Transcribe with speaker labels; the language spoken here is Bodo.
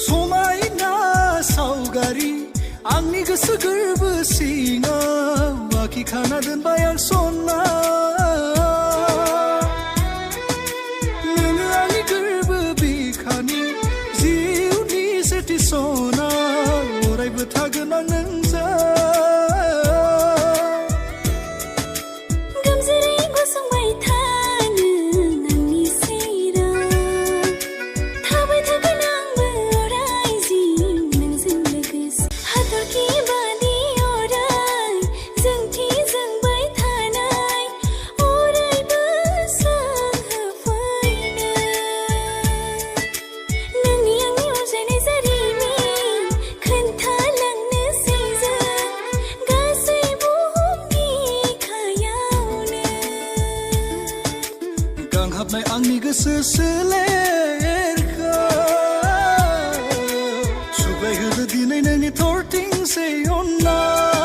Speaker 1: समायना सावगारि आंनि गोसो गोरबो सिङाव आखिखाना दोनबाय आं सना नोङो आंनि गोरबो बिखानि जिउनि सेथि सना अरायबो थागोन आं नोंजों गांहाबनाय आंनि गोसो सोलेरखौ सुग्लायहोदो दिनै नोंनि थरथिंसे अननाय